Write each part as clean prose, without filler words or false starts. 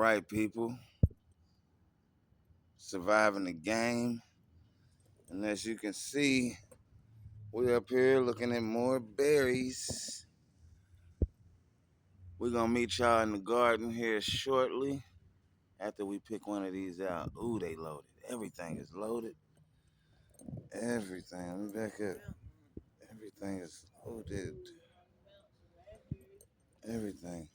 right, people. Surviving the game. And as you can see, we're up here looking at more berries. We're going to meet y'all in the garden here shortly after we pick one of these out. Ooh, they loaded. Everything is loaded. Everything. Let me back up. Everything is loaded. Everything.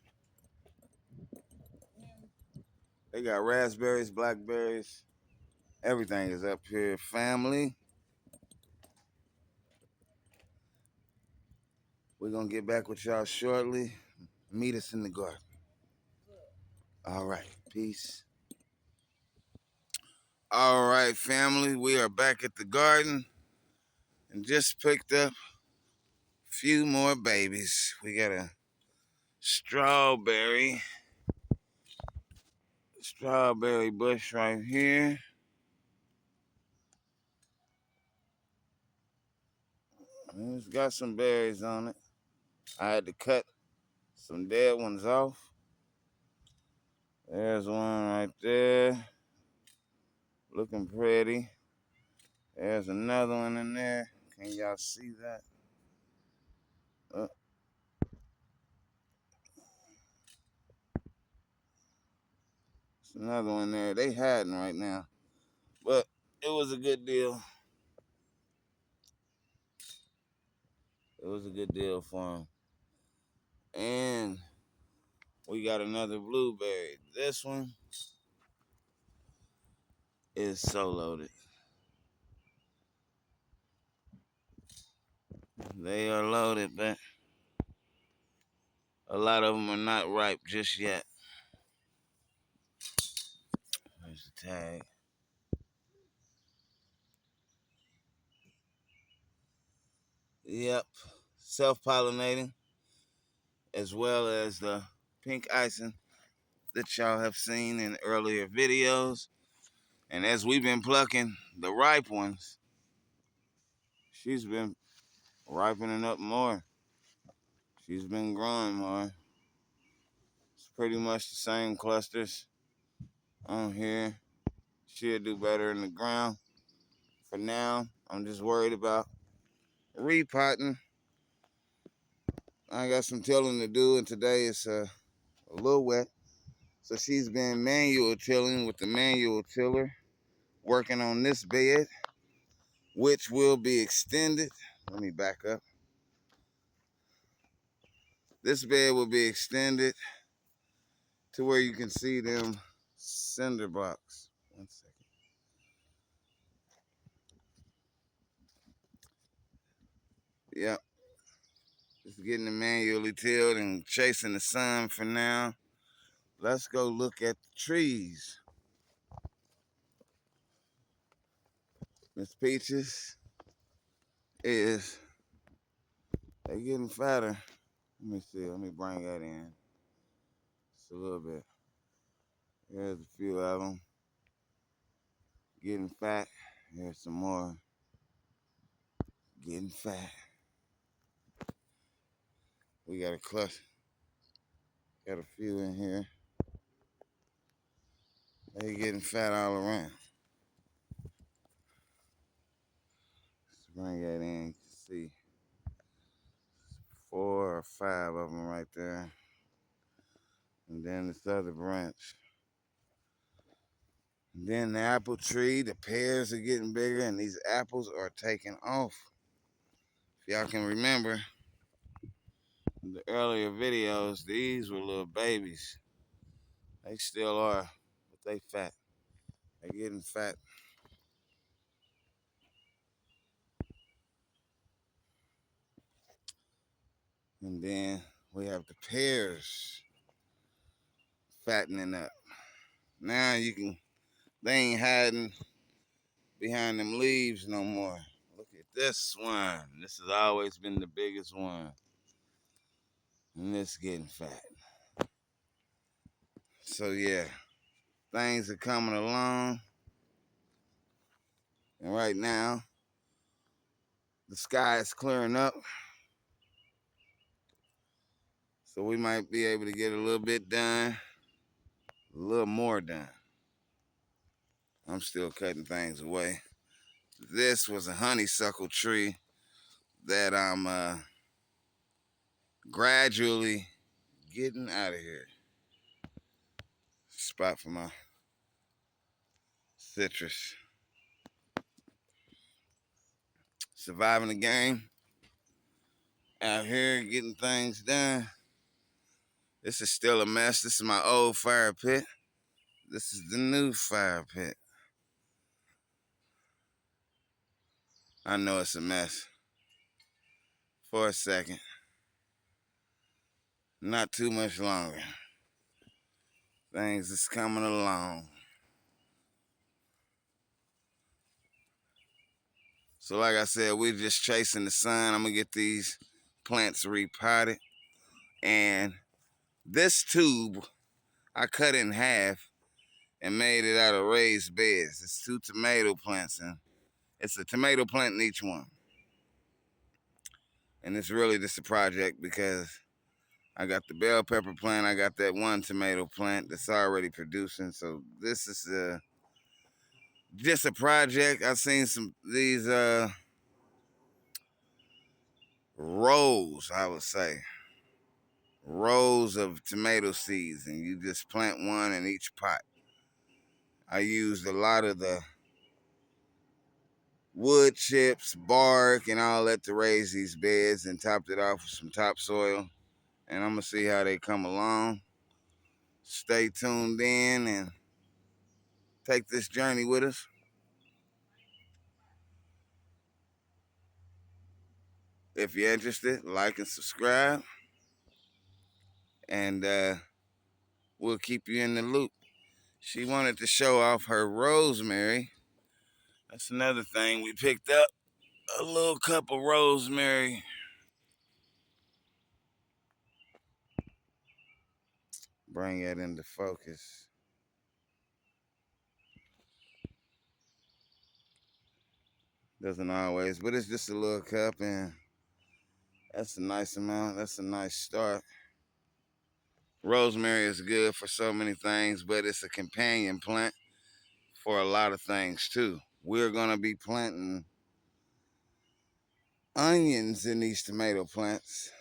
They got raspberries, blackberries. Everything is up here, family. We're going to get back with y'all shortly. Meet us in the garden. All right. Peace. All right, family. We are back at the garden and just picked up a few more babies. We got a strawberry bush right here. It's got some berries on it. I had to cut some dead ones off. There's one right there. Looking pretty. There's another one in there. Can y'all see that? Uh, There's another one there. They hiding right now. But it was a good deal. It was a good deal for them. And we got another blueberry. This one is so loaded. They are loaded, but a lot of them are not ripe just yet. There's the tag. Yep. Self-pollinating, as well as the pink icing that y'all have seen in earlier videos. And as we've been plucking the ripe ones, she's been ripening up more. She's been growing more. It's pretty much the same clusters on here. She'll do better in the ground. For now, I'm just worried about repotting. I got some tilling to do, and today it's a little wet. So she's been manual tilling with the manual tiller, working on this bed, which will be extended. Let me back up. This bed will be extended to where you can see them cinder blocks. 1 second. Yep. Just getting it manually tilled and chasing the sun for now. Let's go look at the trees. Miss Peaches they getting fatter. Let me see, let me bring that in. Just a little bit. Here's a few of them. Getting fat. Here's some more. Getting fat. We got a cluster. Got a few in here. They getting fat all around. Let's bring that in. You can see 4 or 5 of them right there. And then this other branch. And then the apple tree, the pears are getting bigger, and these apples are taking off. If y'all can remember the earlier videos, these were little babies. They still are, but they fat. They're getting fat. And then we have the pears fattening up. Now they ain't hiding behind them leaves no more. Look at this one. This has always been the biggest one. And this getting fat. So yeah, things are coming along. And right now, the sky is clearing up. So we might be able to get a little bit done a little more done. I'm still cutting things away. This was a honeysuckle tree that I'm gradually getting out of here. Spot for my citrus. Surviving the game. Out here getting things done. This is still a mess. This is my old fire pit. This is the new fire pit. I know it's a mess. For a second. Not too much longer. Things is coming along. So like I said, we're just chasing the sun. I'm gonna get these plants repotted. And this tube, I cut in half and made it out of raised beds. It's 2 tomato plants, and it's a tomato plant in each one. And it's really just a project because I got the bell pepper plant, I got that 1 tomato plant that's already producing. So this is just a project. I've seen these rows, I would say. Rows of tomato seeds, and you just plant one in each pot. I used a lot of the wood chips, bark, and all that to raise these beds and topped it off with some topsoil. And I'm going to see how they come along. Stay tuned in and take this journey with us. If you're interested, like and subscribe. And we'll keep you in the loop. She wanted to show off her rosemary. That's another thing. We picked up a little cup of rosemary. Bring it into focus. Doesn't always, but it's just a little cup, and that's a nice amount. That's a nice start. Rosemary is good for so many things, but it's a companion plant for a lot of things too. We're gonna be planting onions in these tomato plants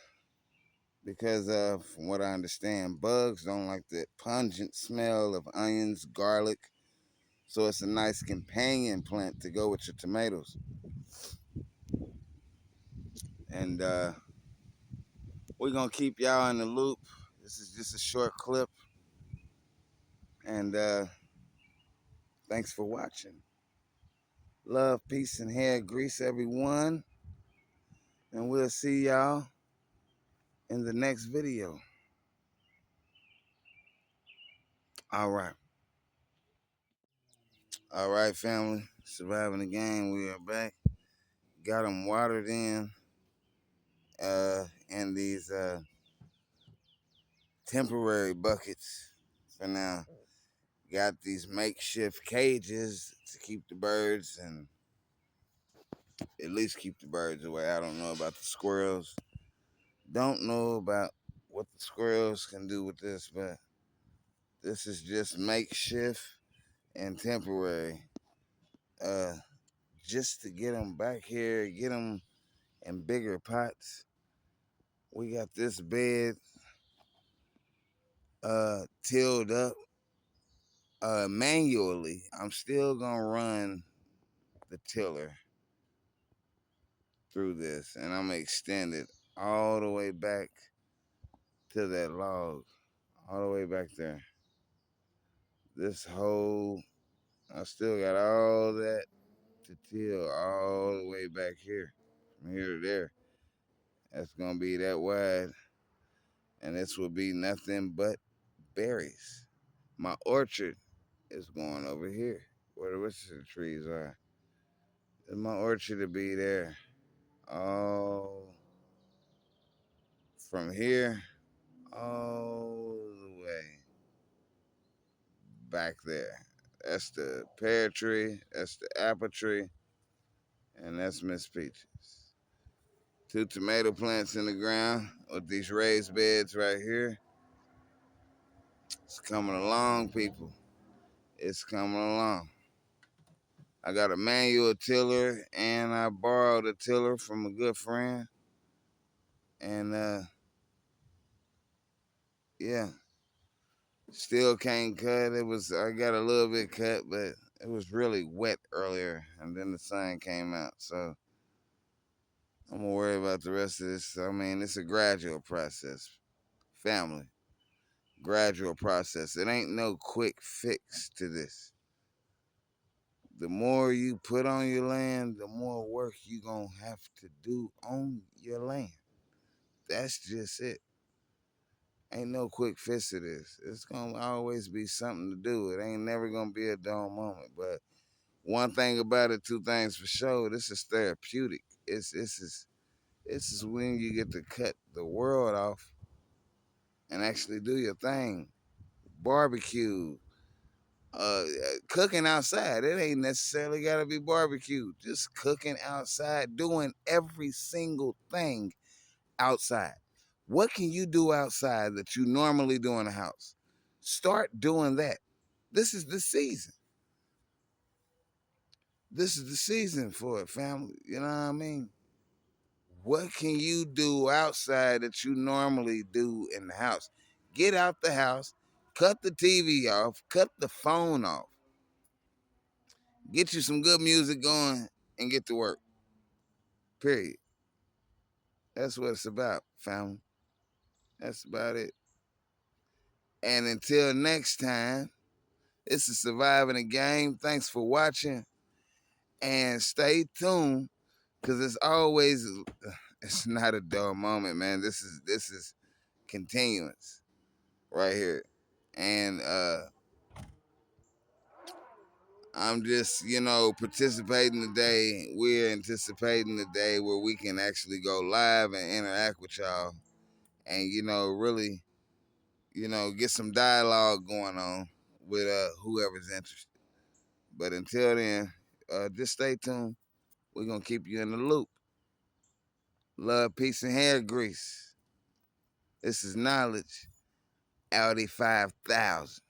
because from what I understand, bugs don't like the pungent smell of onions, garlic. So it's a nice companion plant to go with your tomatoes. And we're gonna keep y'all in the loop. This is just a short clip. And thanks for watching. Love, peace, and hair grease, everyone. And we'll see y'all in the next video. All right. All right, family. Surviving the game. We are back. Got them watered in these temporary buckets for now. Got these makeshift cages to keep the birds and at least keep the birds away. I don't know about the squirrels. Don't know about what the squirrels can do with this, but this is just makeshift and temporary. Just to get them back here, get them in bigger pots. We got this bed tilled up manually. I'm still gonna run the tiller through this, and I'm gonna extend it all the way back to that log, all the way back there. This whole, I still got all that to till all the way back here, from here to there. That's gonna be that wide, and this will be nothing but berries. My orchard is going over here, where the rest of the trees are. And my orchard will be there, all from here, all the way back there. That's the pear tree, that's the apple tree, and that's Miss Peaches. 2 tomato plants in the ground with these raised beds right here. It's coming along, people. It's coming along. I got a manual tiller, and I borrowed a tiller from a good friend. And yeah, still can't cut. I got a little bit cut, but it was really wet earlier, and then the sun came out. So I'm gonna worry about the rest of this. I mean, it's a gradual process, family. Gradual process. It ain't no quick fix to this. The more you put on your land, the more work you gonna have to do on your land. That's just it. Ain't no quick fix to this. It's gonna always be something to do. It ain't never gonna be a dull moment. But one thing about it, two things for sure. This is therapeutic. This is when you get to cut the world off and actually do your thing. Barbecue, cooking outside. It ain't necessarily got to be barbecue. Just cooking outside, doing every single thing outside. What can you do outside that you normally do in the house? Start doing that. This is the season. This is the season for it, family. You know what I mean? What can you do outside that you normally do in the house? Get out the house, cut the TV off, cut the phone off, get you some good music going, and get to work. Period. That's what it's about, family. That's about it. And until next time, this is Surviving the Game. Thanks for watching, and stay tuned, because it's not a dull moment, man. This is continuance right here. And I'm just, participating today. We're anticipating the day where we can actually go live and interact with y'all, and really, get some dialogue going on with whoever's interested. But until then, just stay tuned. We're gonna keep you in the loop. Love, peace, and hair grease. This is Knowledge. Audi 5000.